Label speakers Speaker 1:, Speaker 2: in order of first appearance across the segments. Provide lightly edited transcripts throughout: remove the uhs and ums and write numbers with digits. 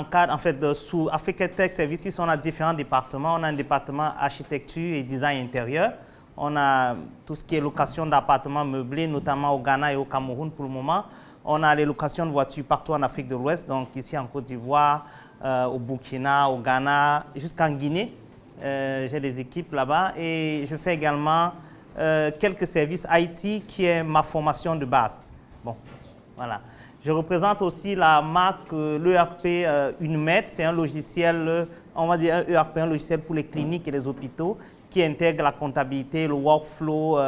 Speaker 1: en fait, sous Africa Tech Services, on a différents départements. On a un département architecture et design intérieur. On a tout ce qui est location d'appartements meublés, notamment au Ghana et au Cameroun pour le moment. On a les locations de voitures partout en Afrique de l'Ouest, donc ici en Côte d'Ivoire, au Burkina, au Ghana, jusqu'en Guinée. J'ai des équipes là-bas et je fais également quelques services IT qui est ma formation de base. Bon, voilà. Je représente aussi la marque, l'ERP Unimed. C'est un logiciel, on va dire un ERP, un logiciel pour les cliniques et les hôpitaux qui intègre la comptabilité, le workflow,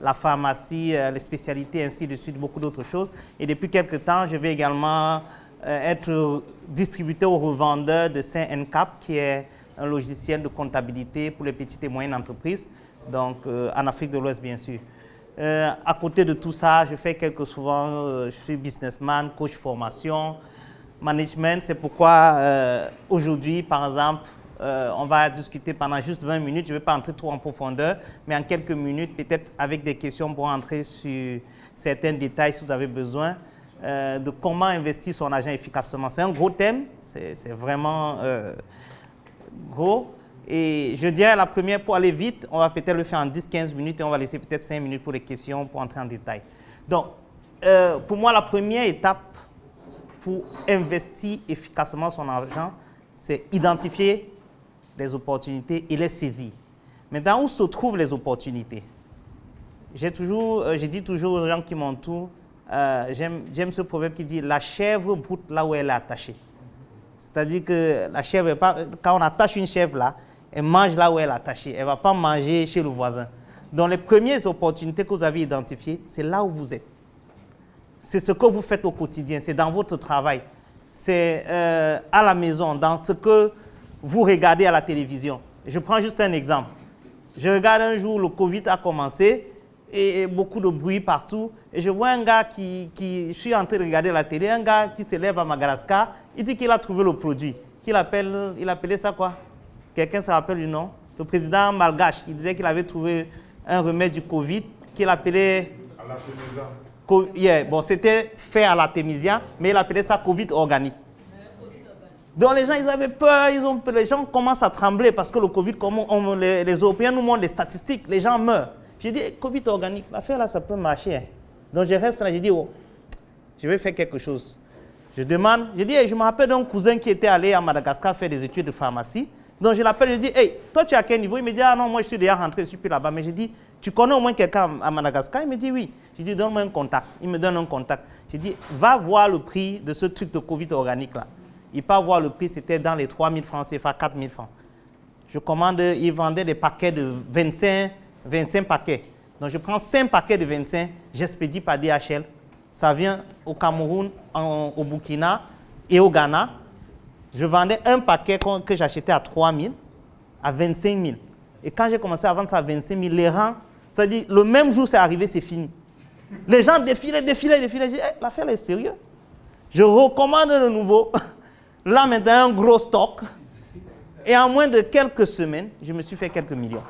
Speaker 1: la pharmacie, les spécialités, ainsi de suite, beaucoup d'autres choses. Et depuis quelques temps, je vais également être distributeur ou revendeur de Saint-NCAP, qui est un logiciel de comptabilité pour les petites et moyennes entreprises, donc en Afrique de l'Ouest, bien sûr. À côté de tout ça, je fais je suis businessman, coach formation, management. C'est pourquoi aujourd'hui, par exemple, on va discuter pendant juste 20 minutes. Je ne vais pas entrer trop en profondeur, mais en quelques minutes, peut-être avec des questions pour entrer sur certains détails si vous avez besoin, de comment investir son argent efficacement. C'est un gros thème, c'est vraiment gros. Et je dirais la première, pour aller vite, on va peut-être le faire en 10-15 minutes et on va laisser peut-être 5 minutes pour les questions, pour entrer en détail. Donc, pour moi, la première étape pour investir efficacement son argent, c'est identifier les opportunités et les saisir. Maintenant, où se trouvent les opportunités? Je dis toujours aux gens qui m'entourent, j'aime ce proverbe qui dit « la chèvre broute là où elle est attachée ». C'est-à-dire que la chèvre, quand on attache une chèvre là, elle mange là où elle est attachée. Elle ne va pas manger chez le voisin. Donc, les premières opportunités que vous avez identifiées, c'est là où vous êtes. C'est ce que vous faites au quotidien. C'est dans votre travail. C'est à la maison, dans ce que vous regardez à la télévision. Je prends juste un exemple. Je regarde un jour, le Covid a commencé et beaucoup de bruit partout. Et je vois un gars je suis en train de regarder la télé, un gars qui se lève à Madagascar. Il dit qu'il a trouvé le produit. Il appelait ça quoi? Quelqu'un se rappelle du nom? Le président malgache, il disait qu'il avait trouvé un remède du Covid qu'il appelait... Yeah, bon, c'était fait à l'artémisia, mais il appelait ça Covid organique. Donc les gens, ils avaient peur, les gens commencent à trembler parce que le Covid, les Européens nous montrent les statistiques, les gens meurent. J'ai dit, Covid organique, l'affaire là, ça peut marcher. Hein. Donc je reste là, j'ai dit, oh, je vais faire quelque chose. Je demande, je dis, hey, je me rappelle d'un cousin qui était allé à Madagascar faire des études de pharmacie. Donc je l'appelle, je dis, hey, toi tu es à quel niveau? Il me dit, ah non, moi je suis déjà rentré, je suis plus là-bas. Mais je dis, tu connais au moins quelqu'un à Madagascar? Il me dit, oui. Je dis, donne-moi un contact. Il me donne un contact. Je dis, va voir le prix de ce truc de Covid organique là. Il part voir le prix, c'était dans les 3 000 francs, CFA 4 000 francs. Je commande, il vendait des paquets de 25 paquets. Donc je prends 5 paquets de 25, j'expédie par DHL. Ça vient au Cameroun, au Burkina et au Ghana. Je vendais un paquet que j'achetais à 3 000, à 25 000. Et quand j'ai commencé à vendre ça à 25 000, les rangs, c'est-à-dire le même jour c'est arrivé, c'est fini. Les gens défilaient. Je dis, hey, l'affaire est sérieuse. Je recommande de nouveau. Là maintenant, un gros stock. Et en moins de quelques semaines, je me suis fait quelques millions.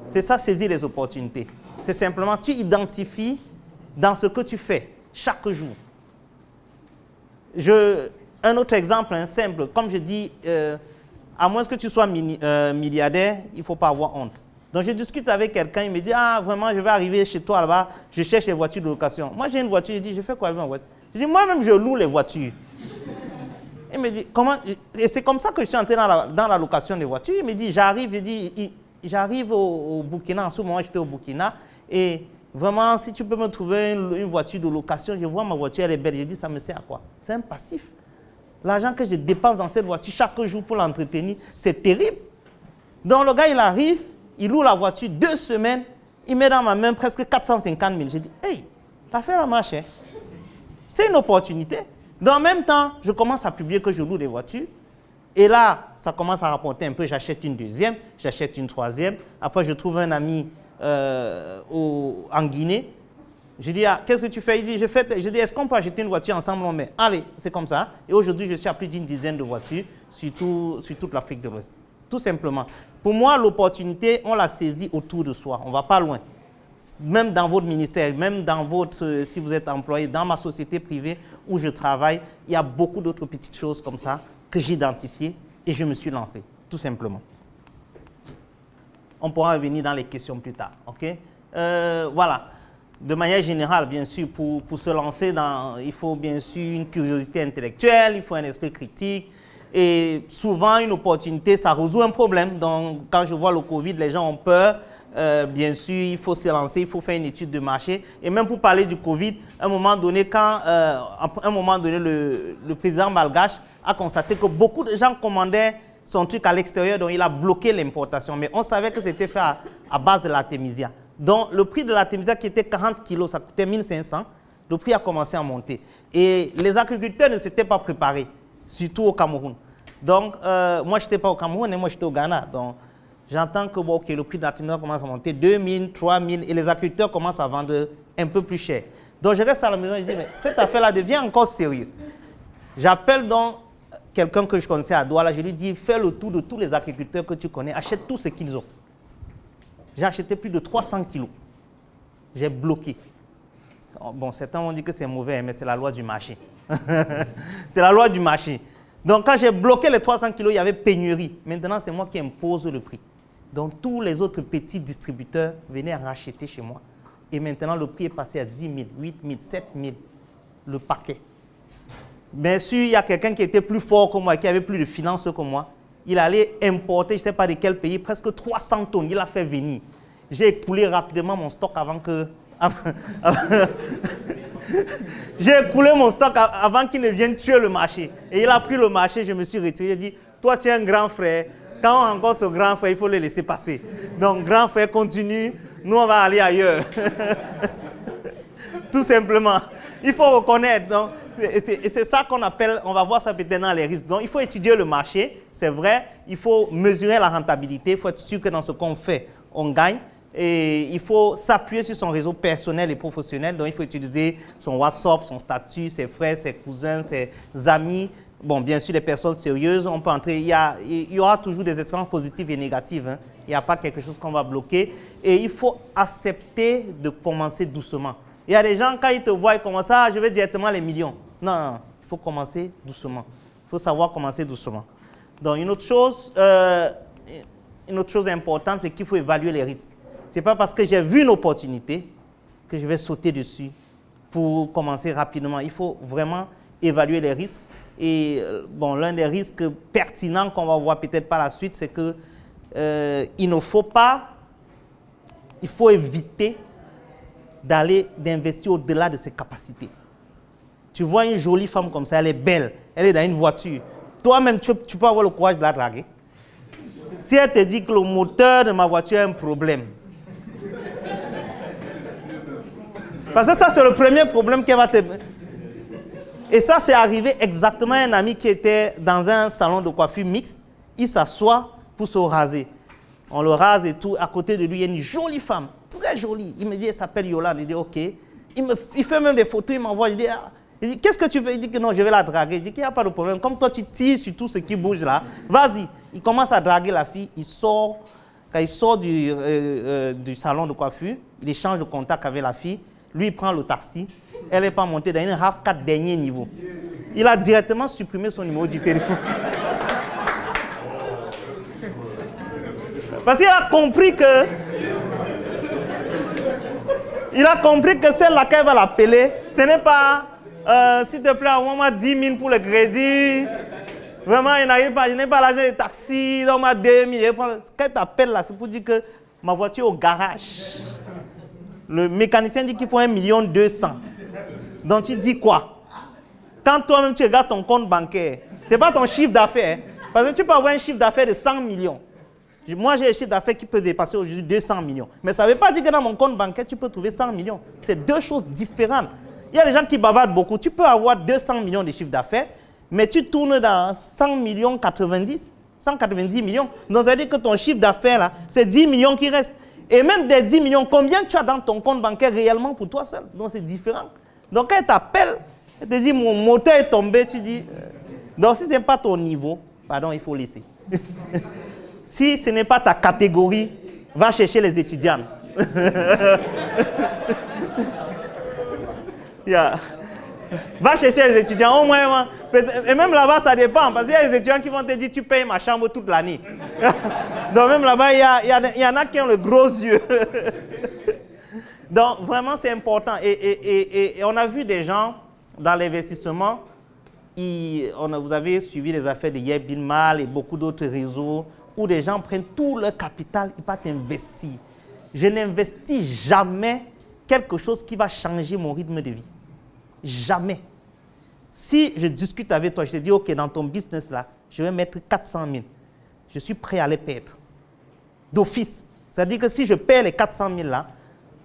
Speaker 1: C'est ça, saisir les opportunités. C'est simplement, tu identifies dans ce que tu fais chaque jour. Un autre exemple simple, comme je dis, à moins que tu sois milliardaire, il ne faut pas avoir honte. Donc je discute avec quelqu'un, il me dit, ah vraiment, je vais arriver chez toi là-bas, je cherche les voitures de location. Moi j'ai une voiture, je dis, je fais quoi avec ma voiture? Je dis, moi-même je loue les voitures. Il me dit, comment? Et c'est comme ça que je suis entré dans la location des voitures. Il me dit, j'arrive au Burkina, en ce moment j'étais au Burkina, et vraiment, si tu peux me trouver une voiture de location, je vois ma voiture, elle est belle. Je dis, ça me sert à quoi? C'est un passif. L'argent que je dépense dans cette voiture chaque jour pour l'entretenir, c'est terrible. Donc le gars, il arrive, il loue la voiture 2 semaines, il met dans ma main presque 450 000. Je dis, hey, l'affaire a marché. C'est une opportunité. Dans le même temps, je commence à publier que je loue des voitures. Et là, ça commence à rapporter un peu. J'achète une deuxième, j'achète une troisième. Après, je trouve un ami en Guinée. Je dis, ah, qu'est-ce que tu fais? Il dit, je dis, est-ce qu'on peut acheter une voiture ensemble? On met. Allez, c'est comme ça. Et aujourd'hui, je suis à plus d'une dizaine de voitures sur toute l'Afrique de l'Ouest. Tout simplement. Pour moi, l'opportunité, on la saisit autour de soi. On ne va pas loin. même dans votre ministère, même dans votre, si vous êtes employé, dans ma société privée où je travaille, il y a beaucoup d'autres petites choses comme ça que j'ai identifiées et je me suis lancé, tout simplement. On pourra revenir dans les questions plus tard, ok? Voilà. De manière générale, bien sûr, pour se lancer il faut bien sûr une curiosité intellectuelle, il faut un esprit critique. Et souvent, une opportunité, ça résout un problème. Donc, quand je vois le Covid, les gens ont peur. Bien sûr, il faut se lancer, il faut faire une étude de marché. Et même pour parler du Covid, à un moment donné, le président malgache a constaté que beaucoup de gens commandaient son truc à l'extérieur, donc il a bloqué l'importation. Mais on savait que c'était fait à base de l'artémisia. Donc, le prix de l'artémisia qui était 40 kg, ça coûtait 1500. Le prix a commencé à monter. Et les agriculteurs ne s'étaient pas préparés, surtout au Cameroun. Donc, moi, je n'étais pas au Cameroun, mais moi, j'étais au Ghana. Donc, j'entends que bon, okay, le prix de l'artémisia commence à monter, 2000, 3000, et les agriculteurs commencent à vendre un peu plus cher. Donc, je reste à la maison et je dis, mais cette affaire-là devient encore sérieux. J'appelle donc quelqu'un que je connaissais à Douala, je lui dis, fais le tour de tous les agriculteurs que tu connais, achète tout ce qu'ils ont. J'ai acheté plus de 300 kilos. J'ai bloqué. Bon, certains vont dire que c'est mauvais, mais c'est la loi du marché. C'est la loi du marché. Donc, quand j'ai bloqué les 300 kilos, il y avait pénurie. Maintenant, c'est moi qui impose le prix. Donc, tous les autres petits distributeurs venaient racheter chez moi. Et maintenant, le prix est passé à 10 000, 8 000, 7 000 le paquet. Bien sûr, il y a quelqu'un qui était plus fort que moi, qui avait plus de finances que moi. Il allait importer, je ne sais pas de quel pays, presque 300 tonnes. Il a fait venir. J'ai écoulé rapidement mon stock avant que... J'ai écoulé mon stock avant qu'il ne vienne tuer le marché. Et il a pris le marché, je me suis retiré. Il a dit, toi tu es un grand frère. Quand on rencontre ce grand frère, il faut le laisser passer. Donc grand frère, continue. Nous, on va aller ailleurs. Tout simplement. Il faut reconnaître. Donc, et c'est ça qu'on appelle, on va voir ça peut-être dans les risques. Donc, il faut étudier le marché, c'est vrai. Il faut mesurer la rentabilité. Il faut être sûr que dans ce qu'on fait, on gagne. Et il faut s'appuyer sur son réseau personnel et professionnel. Donc, il faut utiliser son WhatsApp, son statut, ses frères, ses cousins, ses amis. Bon, bien sûr, les personnes sérieuses, on peut entrer. Il y aura toujours des expériences positives et négatives. Hein. Il n'y a pas quelque chose qu'on va bloquer. Et il faut accepter de commencer doucement. Il y a des gens, quand ils te voient, ils commencent à, je veux directement les millions. Non, non, il faut commencer doucement. Il faut savoir commencer doucement. Donc, une autre chose importante, c'est qu'il faut évaluer les risques. Ce n'est pas parce que j'ai vu une opportunité que je vais sauter dessus pour commencer rapidement. Il faut vraiment évaluer les risques. Et bon, l'un des risques pertinents qu'on va voir peut-être par la suite, c'est que il faut éviter d'investir au-delà de ses capacités. Tu vois une jolie femme comme ça, elle est belle, elle est dans une voiture. Toi-même, tu peux avoir le courage de la draguer. Si elle te dit que le moteur de ma voiture a un problème, parce que ça, c'est le premier problème qu'elle va te... Et ça, c'est arrivé exactement à un ami qui était dans un salon de coiffure mixte. Il s'assoit pour se raser. On le rase et tout. À côté de lui, il y a une jolie femme, très jolie. Il me dit, elle s'appelle Yolande. Il dit, OK. Il fait même des photos, il m'envoie. Je dis, qu'est-ce que tu veux? Il dit que non, je vais la draguer. Il dit qu'il n'y a pas de problème. Comme toi, tu tires sur tout ce qui bouge là, vas-y. Il commence à draguer la fille. Quand il sort du salon de coiffure, il échange de contact avec la fille. Lui, il prend le taxi. Elle n'est pas montée dans une RAV4 dernier niveau. Il a directement supprimé son numéro du téléphone. Parce qu'il a compris que... Il a compris que celle-là qu'elle va l'appeler, ce n'est pas... s'il te plaît, envoie-moi 10 000 pour le crédit. Vraiment, il n'arrive pas. Je n'ai pas l'argent de taxi. Donne-moi 2 000. Quand elle t'appelle là, c'est pour dire que ma voiture est au garage. Le mécanicien dit qu'il faut 1 200 000. Donc tu dis quoi? Quand toi-même tu regardes ton compte bancaire, ce n'est pas ton chiffre d'affaires. Parce que tu peux avoir un chiffre d'affaires de 100 millions. Moi, j'ai un chiffre d'affaires qui peut dépasser aujourd'hui 200 millions. Mais ça ne veut pas dire que dans mon compte bancaire, tu peux trouver 100 millions. C'est deux choses différentes. Il y a des gens qui bavardent beaucoup. Tu peux avoir 200 millions de chiffre d'affaires, mais tu tournes dans 100 millions 90, 190 millions. Donc ça veut dire que ton chiffre d'affaires, là, c'est 10 millions qui restent. Et même des 10 millions, combien tu as dans ton compte bancaire réellement pour toi seul? Donc c'est différent. Donc quand elle t'appelle, elle te dit mon moteur est tombé, tu dis... Donc si ce n'est pas ton niveau, pardon, il faut laisser. Si ce n'est pas ta catégorie, va chercher les étudiants. Yeah. Va chercher les étudiants, au moins, et même là-bas, ça dépend, parce qu'il y a des étudiants qui vont te dire, tu payes ma chambre toute l'année. Donc même là-bas, il y en a qui ont le gros yeux. Donc vraiment, c'est important. Et on a vu des gens dans l'investissement, vous avez suivi les affaires de Yebilmal et beaucoup d'autres réseaux, où des gens prennent tout leur capital, ils partent investir. Je n'investis jamais quelque chose qui va changer mon rythme de vie. Jamais. Si je discute avec toi, je te dis, OK, dans ton business là, je vais mettre 400 000. Je suis prêt à les perdre. D'office. C'est-à-dire que si je perds les 400 000 là,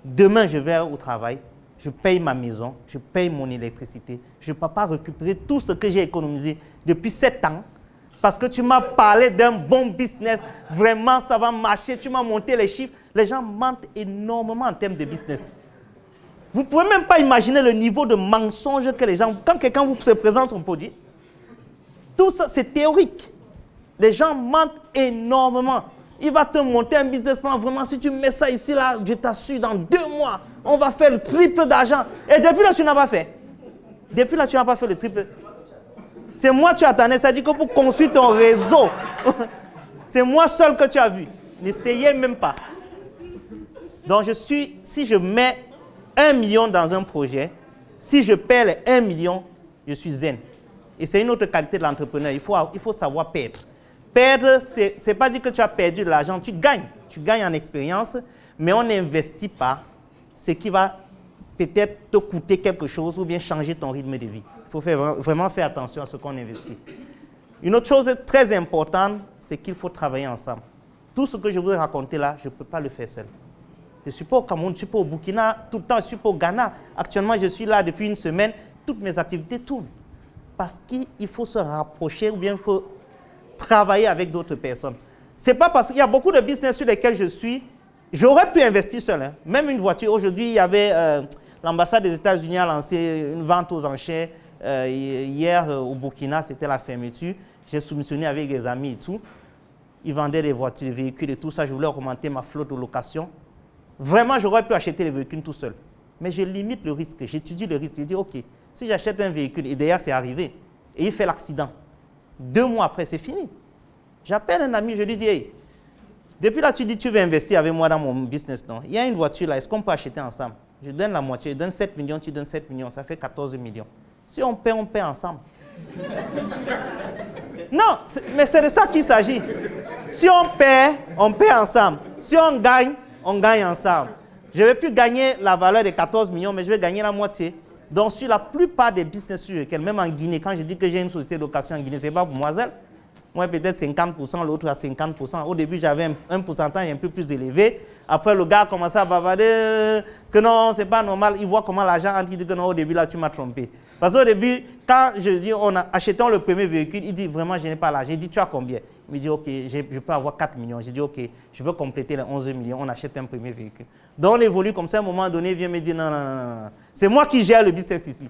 Speaker 1: demain je vais au travail, je paye ma maison, je paye mon électricité. Je ne peux pas récupérer tout ce que j'ai économisé depuis 7 ans parce que tu m'as parlé d'un bon business. Vraiment, ça va marcher. Tu m'as monté les chiffres. Les gens mentent énormément en termes de business. Vous ne pouvez même pas imaginer le niveau de mensonge que les gens... Quand quelqu'un vous se présente un produit, tout ça, c'est théorique. Les gens mentent énormément. Il va te monter un business plan. Vraiment, si tu mets ça ici, là, je t'assure, dans 2 mois, on va faire le triple d'argent. Et depuis là, tu n'as pas fait. Depuis là, tu n'as pas fait le triple. C'est moi que tu attendais. Ça dit que pour construire ton réseau, c'est moi seul que tu as vu. N'essayez même pas. Donc, si je mets 1 million dans un projet, si je perds les 1 million, je suis zen. Et c'est une autre qualité de l'entrepreneur. Il faut savoir perdre. Perdre, ce n'est pas dire que tu as perdu de l'argent, tu gagnes. Tu gagnes en expérience, mais on n'investit pas ce qui va peut-être te coûter quelque chose ou bien changer ton rythme de vie. Il faut vraiment faire attention à ce qu'on investit. Une autre chose très importante, c'est qu'il faut travailler ensemble. Tout ce que je vous ai raconté là, je ne peux pas le faire seul. Je ne suis pas au Cameroun, je ne suis pas au Burkina, tout le temps je ne suis pas au Ghana. Actuellement, je suis là depuis une semaine, toutes mes activités tournent. Parce qu'il faut se rapprocher ou bien il faut travailler avec d'autres personnes. Ce n'est pas parce qu'il y a beaucoup de business sur lesquels je suis, j'aurais pu investir seul. Hein. Même une voiture, aujourd'hui, il y avait l'ambassade des États-Unis a lancé une vente aux enchères. Hier, au Burkina, c'était la fermeture. J'ai soumissionné avec des amis et tout. Ils vendaient des voitures, des véhicules et tout ça. Je voulais augmenter ma flotte de location. Vraiment, j'aurais pu acheter les véhicules tout seul. Mais je limite le risque. J'étudie le risque. Je dis, OK, si j'achète un véhicule, et d'ailleurs, c'est arrivé, et il fait l'accident, 2 mois après, c'est fini. J'appelle un ami, je lui dis, hey, depuis là, tu dis, tu veux investir avec moi dans mon business, non? Il y a une voiture là, est-ce qu'on peut acheter ensemble? Je donne la moitié, je donne 7 millions, tu donnes 7 millions, ça fait 14 millions. Si on paie ensemble. Non, mais c'est de ça qu'il s'agit. Si on paie ensemble. Si on gagne ensemble. Je ne vais plus gagner la valeur de 14 millions, mais je vais gagner la moitié. Donc, sur la plupart des business sur lesquels, même en Guinée, quand je dis que j'ai une société de location en Guinée, ce n'est pas pour moi seul. Moi, peut-être 50%, l'autre à 50%. Au début, j'avais un pourcentage un peu plus élevé. Après, le gars a commencé à bavarder que non, ce n'est pas normal. Il voit comment l'argent entre, il dit que non, au début, là, tu m'as trompé. Parce qu'au début, quand je dis, achetons le premier véhicule, il dit, vraiment, je n'ai pas l'argent. Il dit, tu as combien? Il me dit, OK, je peux avoir 4 millions. J'ai dit, OK, je veux compléter les 11 millions, on achète un premier véhicule. Donc, on évolue comme ça, à un moment donné, il vient me dire, non. C'est moi qui gère le business ici.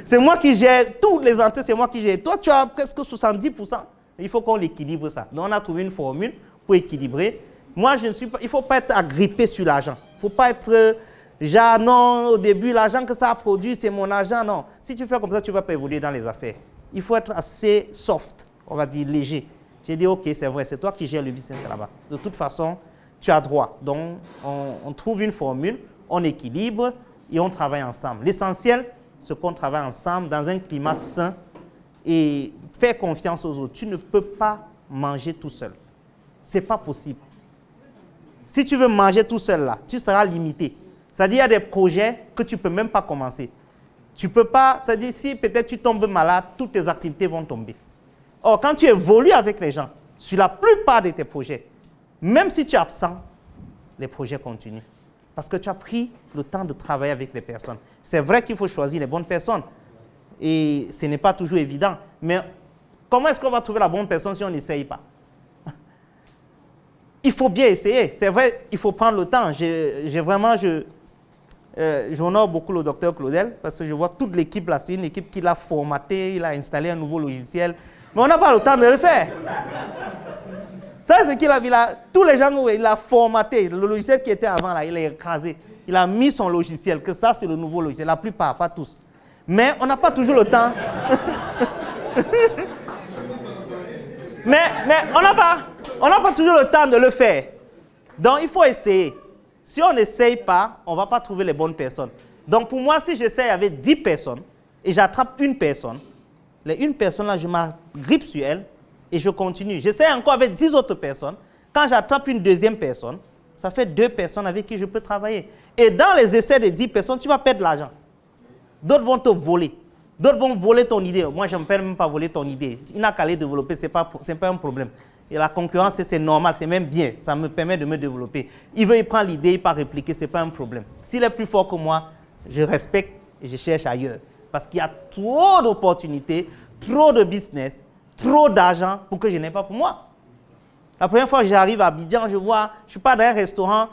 Speaker 1: C'est moi qui gère toutes les entrées, c'est moi qui gère. Toi, tu as presque 70%. Il faut qu'on l'équilibre ça. Donc, on a trouvé une formule pour équilibrer. Moi, il ne faut pas être agrippé sur l'argent. Il ne faut pas être... genre, non, au début, l'argent que ça a produit, c'est mon argent. Non. Si tu fais comme ça, tu ne vas pas évoluer dans les affaires. Il faut être assez soft, on va dire léger. J'ai dit, OK, c'est vrai, c'est toi qui gères le business là-bas. De toute façon, tu as droit. Donc, on trouve une formule, on équilibre et on travaille ensemble. L'essentiel, c'est qu'on travaille ensemble dans un climat sain et faire confiance aux autres. Tu ne peux pas manger tout seul. Ce n'est pas possible. Si tu veux manger tout seul là, tu seras limité. C'est-à-dire, il y a des projets que tu ne peux même pas commencer. Tu ne peux pas, c'est-à-dire, si peut-être tu tombes malade, toutes tes activités vont tomber. Or, quand tu évolues avec les gens, sur la plupart de tes projets, même si tu es absent, les projets continuent. Parce que tu as pris le temps de travailler avec les personnes. C'est vrai qu'il faut choisir les bonnes personnes. Et ce n'est pas toujours évident. Mais comment est-ce qu'on va trouver la bonne personne si on n'essaye pas? Il faut bien essayer. C'est vrai, il faut prendre le temps. J'honore beaucoup le docteur Claudel parce que je vois toute l'équipe là, c'est une équipe qui l'a formaté, il a installé un nouveau logiciel. Mais on n'a pas le temps de le faire. Ça, c'est qu'il a vu là. Tous les gens, il a formaté. Le logiciel qui était avant, là, il l'a écrasé. Il a mis son logiciel, que ça, c'est le nouveau logiciel. La plupart, pas tous. Mais on n'a pas toujours le temps. mais on n'a pas toujours le temps de le faire. Donc, il faut essayer. Si on n'essaye pas, on ne va pas trouver les bonnes personnes. Donc, pour moi, si j'essaye avec 10 personnes et j'attrape une personne, les une personne là, je m'agrippe sur elle et je continue. J'essaye encore avec 10 autres personnes. Quand j'attrape une deuxième personne, ça fait 2 personnes avec qui je peux travailler. Et dans les essais de 10 personnes, tu vas perdre de l'argent. D'autres vont te voler. D'autres vont voler ton idée. Moi, je ne me permets même pas voler ton idée. Il n'a qu'à les développer, ce n'est pas un problème. Et la concurrence, c'est normal, c'est même bien. Ça me permet de me développer. Il prend l'idée, il part répliquer, ce n'est pas un problème. S'il est plus fort que moi, je respecte et je cherche ailleurs. Parce qu'il y a trop d'opportunités, trop de business, trop d'argent pour que je n'ai pas pour moi. La première fois que j'arrive à Abidjan, je ne suis pas dans un restaurant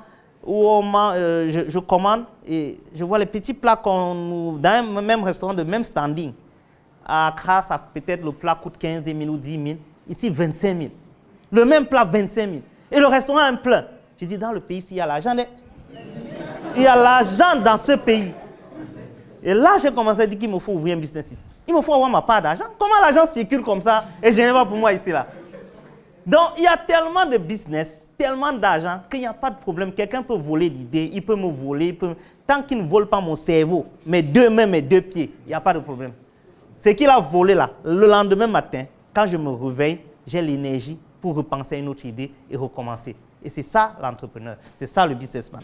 Speaker 1: où je commande et je vois les petits plats qu'on nous dans un même restaurant de même standing. À Accra, peut-être le plat coûte 15 000 ou 10 000. Ici, 25 000. Le même plat, 25 000. Et le restaurant est plein. Je dis, dans le pays, il y a l'argent. Il y a l'argent dans ce pays. Et là, j'ai commencé à dire qu'il me faut ouvrir un business ici. Il me faut avoir ma part d'argent. Comment l'argent circule comme ça et je n'ai pas pour moi ici, là? Donc, il y a tellement de business, tellement d'argent qu'il n'y a pas de problème. Quelqu'un peut voler l'idée, il peut me voler. Tant qu'il ne vole pas mon cerveau, mes 2 mains, mes 2 pieds, il n'y a pas de problème. C'est qu'il a volé là. Le lendemain matin, quand je me réveille, j'ai l'énergie pour repenser à une autre idée et recommencer. Et c'est ça l'entrepreneur, c'est ça le businessman.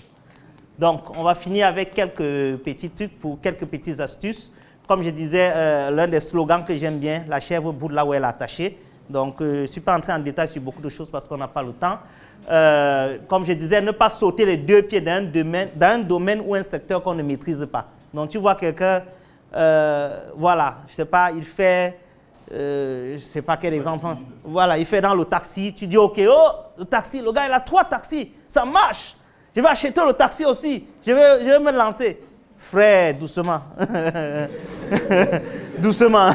Speaker 1: Donc, on va finir avec quelques petits trucs, pour quelques petites astuces. Comme je disais, l'un des slogans que j'aime bien, la chèvre boude là où elle est attachée. Donc, je ne suis pas entré en détail sur beaucoup de choses parce qu'on n'a pas le temps. Comme je disais, ne pas sauter les 2 pieds dans un domaine ou un secteur qu'on ne maîtrise pas. Donc, tu vois quelqu'un, voilà, je ne sais pas, il fait, je ne sais pas quel exemple, hein. Voilà, il fait dans le taxi, tu dis, ok, oh, le taxi, le gars, il a 3 taxis, ça marche. Je vais acheter le taxi aussi, je vais me lancer. Frère, doucement. Doucement.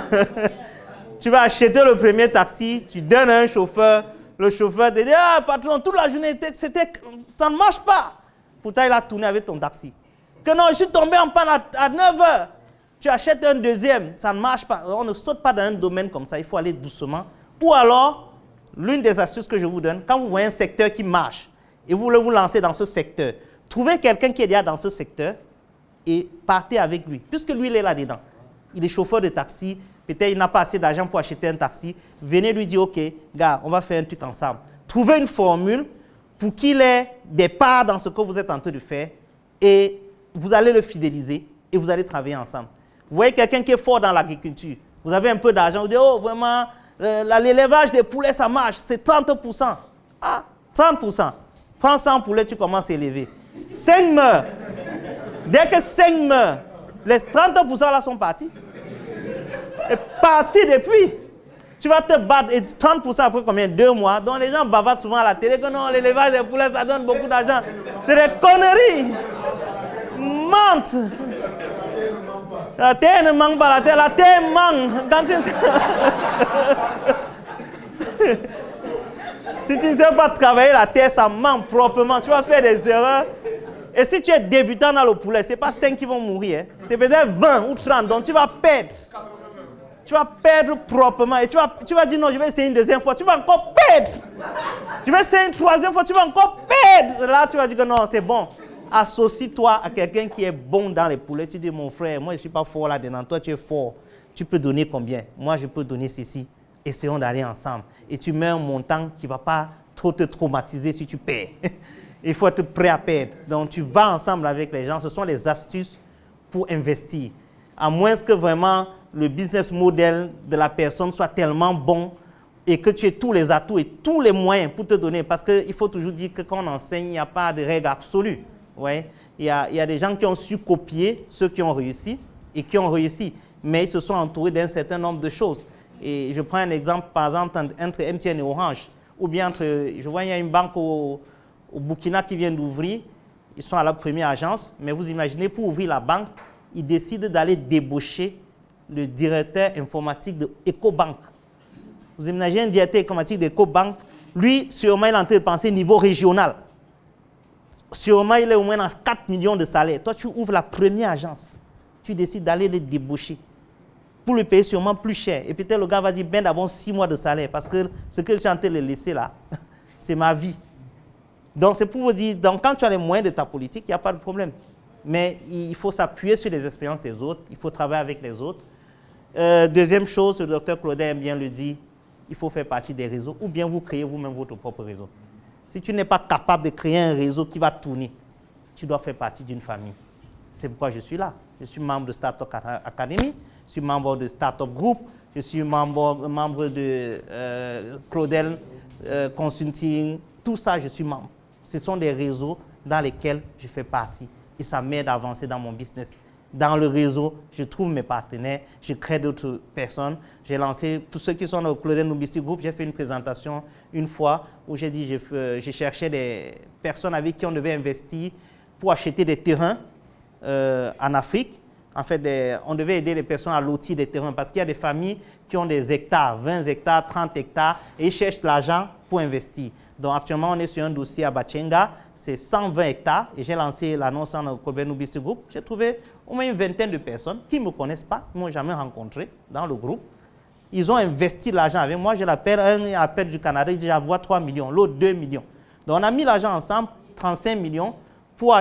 Speaker 1: Tu vas acheter le premier taxi, tu donnes à un chauffeur, le chauffeur te dit, ah patron, toute la journée, ça ne marche pas. Pourtant, il a tourné avec ton taxi. Que non, je suis tombé en panne à 9 h. Tu achètes un deuxième, ça ne marche pas. On ne saute pas dans un domaine comme ça, il faut aller doucement. Ou alors, l'une des astuces que je vous donne, quand vous voyez un secteur qui marche et vous voulez vous lancer dans ce secteur, trouvez quelqu'un qui est déjà dans ce secteur et partez avec lui, puisque lui, il est là-dedans. Il est chauffeur de taxi, peut-être il n'a pas assez d'argent pour acheter un taxi. Venez lui dire, ok, gars, on va faire un truc ensemble. Trouvez une formule pour qu'il ait des parts dans ce que vous êtes en train de faire et vous allez le fidéliser et vous allez travailler ensemble. Vous voyez quelqu'un qui est fort dans l'agriculture, vous avez un peu d'argent, vous dites, oh, vraiment, l'élevage des poulets, ça marche, c'est 30%. Ah, 30%. Prends 100 poulets, tu commences à élever. 5 meurent. Dès que 5 meurent, les 30% là sont partis. Et partis depuis. Tu vas te battre et 30% après combien? 2 mois. Donc les gens bavardent souvent à la télé que non, l'élevage des poulets, ça donne beaucoup d'argent. C'est des conneries. Mentent. La terre ne manque pas, la terre manque. Quand tu... Si tu ne sais pas travailler la terre, ça manque proprement. Tu vas faire des erreurs. Et si tu es débutant dans le poulet, ce n'est pas 5 qui vont mourir. Hein. C'est peut-être 20 ou 30. Donc tu vas perdre. Tu vas perdre proprement. Et tu vas dire non, je vais essayer une deuxième fois. Tu vas encore perdre. Je vais essayer une troisième fois. Tu vas encore perdre. Là, tu vas dire que non, c'est bon. Associe-toi à quelqu'un qui est bon dans les poulets. Tu dis, mon frère, moi je ne suis pas fort là-dedans. Toi, tu es fort. Tu peux donner combien? Moi, je peux donner ceci. Essayons d'aller ensemble. Et tu mets un montant qui ne va pas trop te traumatiser si tu perds. Il faut être prêt à perdre. Donc, tu vas ensemble avec les gens. Ce sont les astuces pour investir. À moins que vraiment le business model de la personne soit tellement bon et que tu aies tous les atouts et tous les moyens pour te donner. Parce qu'il faut toujours dire que quand on enseigne, il n'y a pas de règle absolue. Ouais. Il y a des gens qui ont su copier ceux qui ont réussi et qui ont réussi. Mais ils se sont entourés d'un certain nombre de choses. Et je prends un exemple, par exemple, entre MTN et Orange. Ou bien entre, je vois, il y a une banque au Burkina qui vient d'ouvrir. Ils sont à la première agence. Mais vous imaginez, pour ouvrir la banque, ils décident d'aller débaucher le directeur informatique de EcoBank. Vous imaginez un directeur informatique d'EcoBank Lui, sûrement, il est en train de penser niveau régional. Sûrement, il est au moins dans 4 millions de salaires. Toi, tu ouvres la première agence. Tu décides d'aller les débaucher. Pour le payer sûrement plus cher. Et peut-être le gars va dire, ben d'abord 6 mois de salaire. Parce que ce que je suis en train de laisser là, c'est ma vie. Donc, c'est pour vous dire, donc, quand tu as les moyens de ta politique, il n'y a pas de problème. Mais il faut s'appuyer sur les expériences des autres. Il faut travailler avec les autres. Deuxième chose, le docteur Claudel aime bien le dire, il faut faire partie des réseaux. Ou bien vous créez vous-même votre propre réseau. Si tu n'es pas capable de créer un réseau qui va tourner, tu dois faire partie d'une famille. C'est pourquoi je suis là. Je suis membre de Startup Academy, je suis membre de Startup Group, je suis membre de Claudel Consulting. Tout ça, je suis membre. Ce sont des réseaux dans lesquels je fais partie. Et ça m'aide à avancer dans mon business. Dans le réseau, je trouve mes partenaires, je crée d'autres personnes. J'ai lancé, pour ceux qui sont au Claudel Numbisi Group, j'ai fait une présentation une fois où j'ai dit que je cherchais des personnes avec qui on devait investir pour acheter des terrains en Afrique. En fait, on devait aider les personnes à lotir des terrains parce qu'il y a des familles qui ont des hectares, 20 hectares, 30 hectares et ils cherchent de l'argent pour investir. Donc actuellement, on est sur un dossier à Bachenga, c'est 120 hectares et j'ai lancé l'annonce en Claudel Numbisi Group. J'ai trouvé au moins une vingtaine de personnes qui ne me connaissent pas, qui ne m'ont jamais rencontré dans le groupe. Ils ont investi l'argent avec moi. Je l'appelle, un appel du Canada, il dit j'envoie 3 millions, l'autre 2 millions. Donc on a mis l'argent ensemble, 35 millions, pour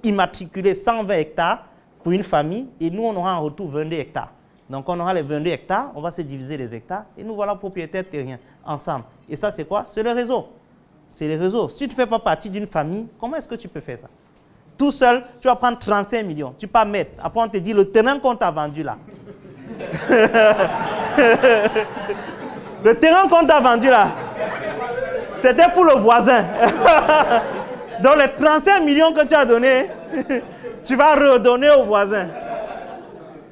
Speaker 1: immatriculer 120 hectares pour une famille et nous on aura en retour 22 hectares. Donc on aura les 22 hectares, on va se diviser les hectares et nous voilà propriétaires terriens ensemble. Et ça c'est quoi? C'est le réseau. C'est le réseau. Si tu ne fais pas partie d'une famille, comment est-ce que tu peux faire ça? Tout seul, tu vas prendre 35 millions, tu peux mettre. Après on te dit le terrain qu'on t'a vendu là. Le terrain qu'on t'a vendu là, c'était pour le voisin. Donc les 35 millions que tu as donnés, tu vas redonner au voisin.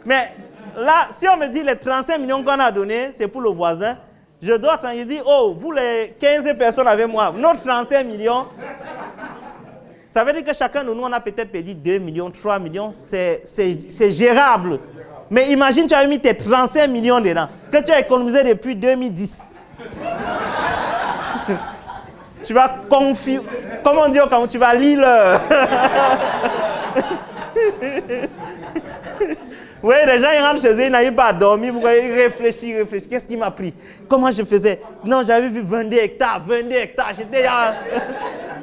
Speaker 1: Mais là, si on me dit les 35 millions qu'on a donnés, c'est pour le voisin, je dois dire, oh, vous les 15 personnes avec moi, notre 35 millions, ça veut dire que chacun de nous, on a peut-être perdu 2 millions, 3 millions, c'est gérable. Mais imagine, tu as mis tes 35 millions dedans, que tu as économisé depuis 2010. Tu vas confier, comment dire, quand tu vas lire le... Oui, les gens ils rentrent chez eux, ils n'arrivent pas à dormir, vous voyez, ils réfléchissent. Qu'est-ce qui m'a pris? Comment je faisais? Non, j'avais vu 22 hectares,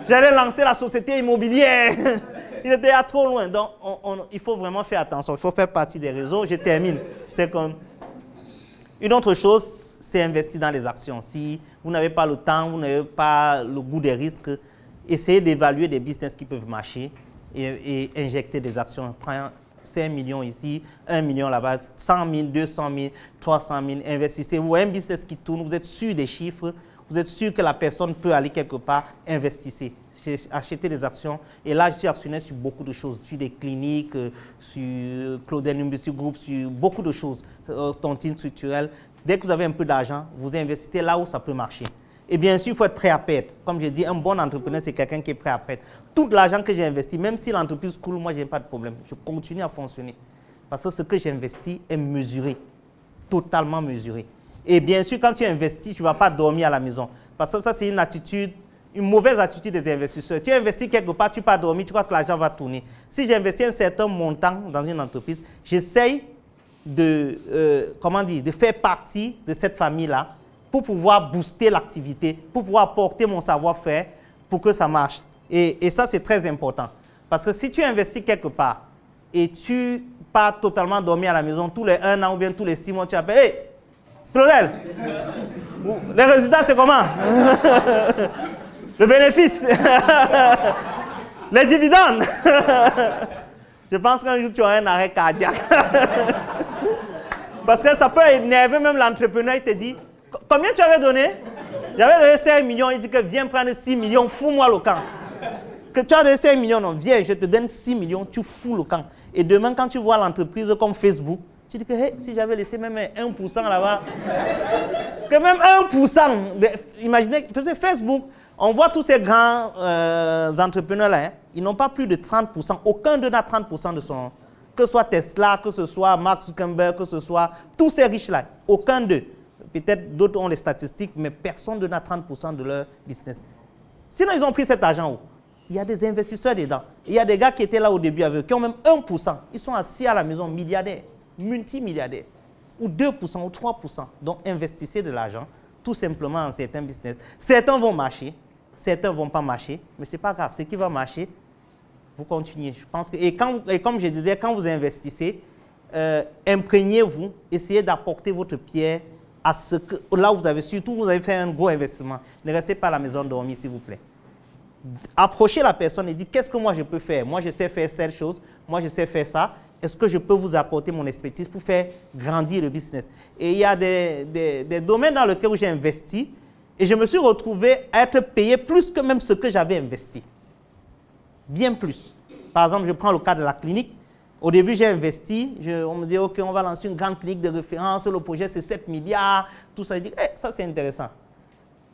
Speaker 1: j'allais lancer la société immobilière. Il était à trop loin. Donc, il faut vraiment faire attention. Il faut faire partie des réseaux. Je termine. C'est comme... Une autre chose, c'est investir dans les actions. Si vous n'avez pas le temps, vous n'avez pas le goût des risques, essayez d'évaluer des business qui peuvent marcher et injecter des actions. Prenez 5 millions ici, 1 million là-bas, 100 000, 200 000, 300 000, investissez. Vous voyez un business qui tourne, vous êtes sûr des chiffres, vous êtes sûr que la personne peut aller quelque part, investissez. Achetez des actions. Et là, je suis actionnaire sur beaucoup de choses, sur des cliniques, sur Claudel Numbisi Group, sur beaucoup de choses, tontine structurelle. Dès que vous avez un peu d'argent, vous investissez là où ça peut marcher. Et bien sûr, il faut être prêt à perdre. Comme je dis, un bon entrepreneur, c'est quelqu'un qui est prêt à perdre. Tout l'argent que j'ai investi, même si l'entreprise coule, moi, je n'ai pas de problème. Je continue à fonctionner. Parce que ce que j'investis est mesuré, totalement mesuré. Et bien sûr, quand tu investis, tu ne vas pas dormir à la maison. Parce que ça, c'est une attitude, une mauvaise attitude des investisseurs. Tu investis quelque part, tu ne vas pas dormir, tu crois que l'argent va tourner. Si j'investis un certain montant dans une entreprise, j'essaye de faire partie de cette famille-là pour pouvoir booster l'activité, pour pouvoir apporter mon savoir-faire pour que ça marche. Et ça, c'est très important. Parce que si tu investis quelque part et tu pars totalement dormir à la maison tous les 1 an ou bien tous les 6 mois, tu appelles « Hey, Claudel, les résultats, c'est comment? Le bénéfice, les dividendes. » Je pense qu'un jour, tu auras un arrêt cardiaque. Parce que ça peut énerver même l'entrepreneur, il te dit « Combien tu avais donné? » J'avais donné 5 millions, il dit que viens prendre 6 millions, fous-moi le camp. Que tu as donné 5 millions, non, viens, je te donne 6 millions, tu fous le camp. Et demain, quand tu vois l'entreprise comme Facebook, tu dis que hey, si j'avais laissé même 1% là-bas, que même 1%, imaginez, parce que Facebook, on voit tous ces grands entrepreneurs-là, hein, ils n'ont pas plus de 30%, aucun d'eux n'a 30% de son... Que ce soit Tesla, que ce soit Mark Zuckerberg, que ce soit tous ces riches-là, aucun d'eux. Peut-être d'autres ont les statistiques, mais personne ne donne à 30% de leur business. Sinon, ils ont pris cet argent où? Il y a des investisseurs dedans. Il y a des gars qui étaient là au début avec eux, qui ont même 1%. Ils sont assis à la maison, milliardaires, multimilliardaires, ou 2% ou 3%. Donc, investissez de l'argent, tout simplement, en certains business. Certains vont marcher, certains ne vont pas marcher, mais ce n'est pas grave. Ce qui va marcher, vous continuez. Je pense que, et comme je disais, quand vous investissez, imprégnez-vous, essayez d'apporter votre pierre à ce que, là où vous avez, surtout vous avez fait un gros investissement. Ne restez pas à la maison dormir, s'il vous plaît. Approchez la personne et dites, qu'est-ce que moi je peux faire? Moi, je sais faire cette chose, moi, je sais faire ça. Est-ce que je peux vous apporter mon expertise pour faire grandir le business? Et il y a des domaines dans lesquels j'ai investi et je me suis retrouvé à être payé plus que même ce que j'avais investi. Bien plus. Par exemple, je prends le cas de la clinique. Au début, j'ai investi. On me dit, OK, on va lancer une grande clinique de référence. Le projet, c'est 7 milliards. Tout ça. Je dis, ça, c'est intéressant.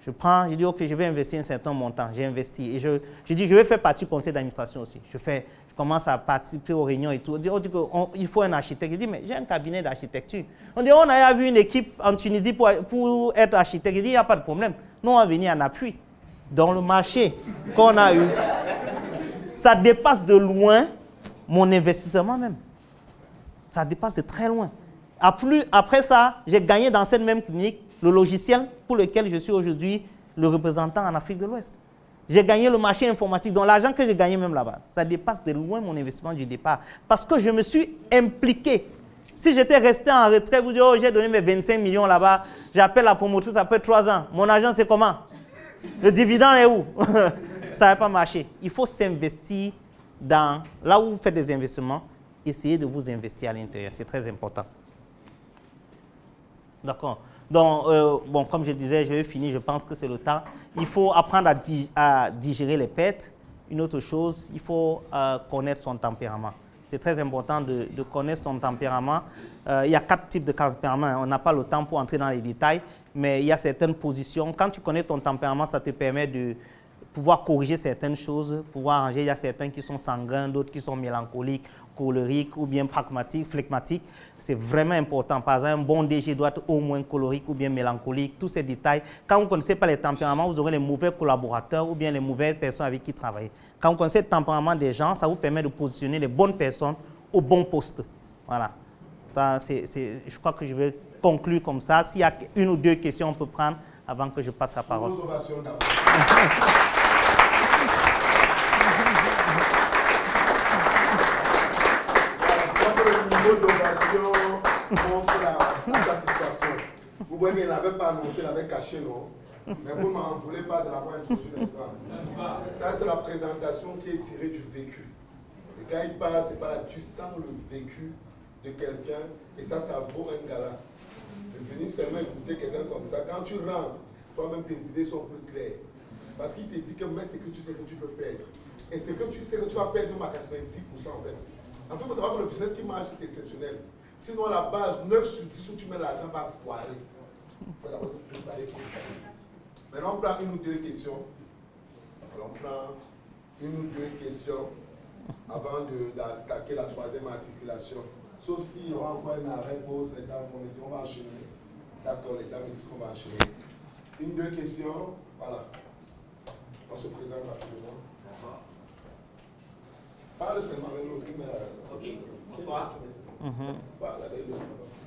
Speaker 1: Je dis, OK, je vais investir un certain montant. J'ai investi. Et je dis, je vais faire partie du conseil d'administration aussi. Je commence à participer aux réunions et tout. On dit qu'il faut un architecte. Je dis, mais j'ai un cabinet d'architecture. On dit, on a vu une équipe en Tunisie pour être architecte. Je dis, il n'y a pas de problème. Nous, on va venir en appui. Dans le marché qu'on a eu, ça dépasse de loin mon investissement même. Ça dépasse de très loin. Après ça, j'ai gagné dans cette même clinique le logiciel pour lequel je suis aujourd'hui le représentant en Afrique de l'Ouest. J'ai gagné le marché informatique. Donc l'argent que j'ai gagné même là-bas, ça dépasse de loin mon investissement du départ. Parce que je me suis impliqué. Si j'étais resté en retrait, vous dites, oh, j'ai donné mes 25 millions là-bas, j'appelle la promotrice après 3 ans. Mon argent, c'est comment? Le dividende est où? Ça n'a pas marché. Il faut s'investir dans, là où vous faites des investissements, essayez de vous investir à l'intérieur. C'est très important. D'accord. Donc, bon, comme je disais, je vais finir, je pense que c'est le temps. Il faut apprendre à digérer les pertes. Une autre chose, il faut connaître son tempérament. C'est très important de connaître son tempérament. Il y a 4 types de tempérament. On n'a pas le temps pour entrer dans les détails, mais il y a certaines positions. Quand tu connais ton tempérament, ça te permet de pouvoir corriger certaines choses, pouvoir arranger. Il y a certains qui sont sanguins, d'autres qui sont mélancoliques, colériques ou bien pragmatiques, flegmatiques. C'est vraiment important. Par exemple, un bon DG doit être au moins colérique ou bien mélancolique. Tous ces détails. Quand vous ne connaissez pas les tempéraments, vous aurez les mauvais collaborateurs ou bien les mauvaises personnes avec qui travailler. Quand vous connaissez le tempérament des gens, ça vous permet de positionner les bonnes personnes au bon poste. Voilà. Je crois que je vais conclure comme ça. S'il y a une ou deux questions, on peut prendre avant que je passe la parole.
Speaker 2: D'ovation contre la satisfaction. Vous voyez qu'il n'avait pas annoncé, il avait caché, non? Mais vous ne m'en voulez pas de l'avoir introduit, n'est-ce pas? Ça, c'est la présentation qui est tirée du vécu. Et quand il parle, c'est pas là, tu sens le vécu de quelqu'un, et ça vaut un gala. De venir seulement écouter quelqu'un comme ça, quand tu rentres, toi-même tes idées sont plus claires. Parce qu'il te dit que mais c'est que tu sais que tu peux perdre. Et c'est que tu sais que tu vas perdre même à 90% en fait. En fait, il faut savoir que le business qui marche, c'est exceptionnel. Sinon, à la base, 9 sur 10 où tu mets l'argent va foirer. Il faut d'abord te préparer pour le sacrifice. Maintenant, on prend une ou deux questions. Alors, on prend une ou deux questions avant d'attaquer la troisième articulation. Sauf s'il y aura encore un arrêt, pause, les dames vont me dire on va enchaîner. D'accord, les dames me disent qu'on va enchaîner. Une, deux questions. Voilà. On se présente rapidement. Parle seulement avec l'autre.
Speaker 3: Ok, bonsoir.
Speaker 2: Parle avec l'autre.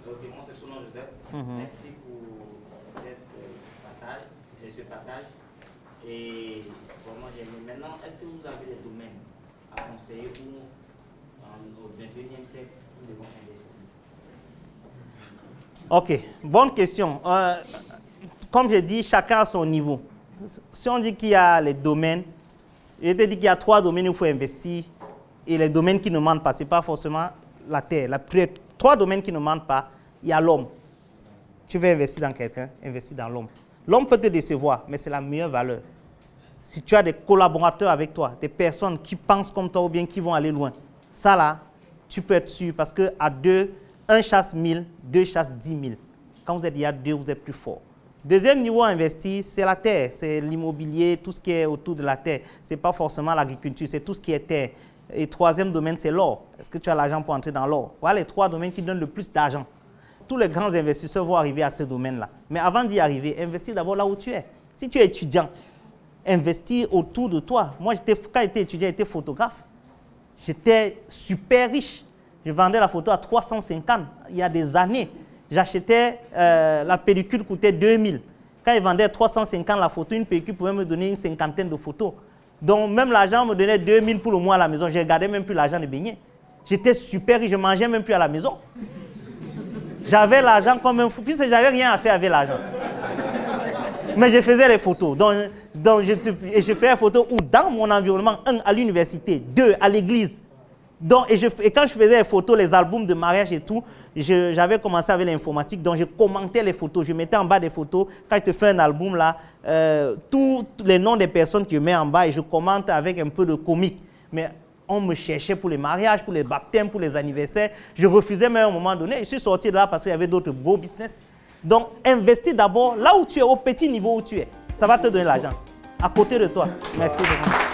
Speaker 3: Ok, moi c'est Sounon Joseph. Merci pour ce partage. Et vraiment j'aime. Maintenant, est-ce que vous avez des domaines à conseiller où au 21e siècle nous devons investir?
Speaker 1: Ok, bonne question. Comme je dis, chacun a son niveau. Si on dit qu'il y a les domaines, je te dis qu'il y a 3 domaines où il faut investir. Et les domaines qui ne mentent pas, ce n'est pas forcément la terre. 3 domaines qui ne mentent pas, il y a l'homme. Tu veux investir dans quelqu'un, investis dans l'homme. L'homme peut te décevoir, mais c'est la meilleure valeur. Si tu as des collaborateurs avec toi, des personnes qui pensent comme toi ou bien qui vont aller loin, ça là, tu peux être sûr parce qu'à 2, 1 chasse 1000, 2 chasse 10 000. Quand vous êtes il y a 2, vous êtes plus fort. Deuxième niveau à investir, c'est la terre, c'est l'immobilier, tout ce qui est autour de la terre. Ce n'est pas forcément l'agriculture, c'est tout ce qui est terre. Et troisième domaine, c'est l'or. Est-ce que tu as l'argent pour entrer dans l'or? Voilà les 3 domaines qui donnent le plus d'argent. Tous les grands investisseurs vont arriver à ce domaine-là. Mais avant d'y arriver, investis d'abord là où tu es. Si tu es étudiant, investis autour de toi. Moi, quand j'étais étudiant, j'étais photographe. J'étais super riche. Je vendais la photo à 350 il y a des années. J'achetais, la pellicule coûtait 2000. Quand ils vendaient 350 la photo, une pellicule pouvait me donner une cinquantaine de photos. Donc même l'argent me donnait 2000 pour le mois à la maison. Je ne regardais même plus l'argent de baigner. J'étais super riche, je ne mangeais même plus à la maison. J'avais l'argent comme un fou, puisque je n'avais rien à faire avec l'argent. Mais je faisais les photos. Donc je faisais les photos où dans mon environnement, 1, à l'université, 2, à l'église. Et quand je faisais les photos, les albums de mariage et tout, j'avais commencé avec l'informatique, donc je commentais les photos. Je mettais en bas des photos. Quand je te fais un album là, tous les noms des personnes que je mets en bas et je commente avec un peu de comique. Mais on me cherchait pour les mariages, pour les baptêmes, pour les anniversaires. Je refusais même à un moment donné. Je suis sorti de là parce qu'il y avait d'autres beaux business. Donc, investis d'abord là où tu es, au petit niveau où tu es. Ça va te donner l'argent. À côté de toi. Merci beaucoup.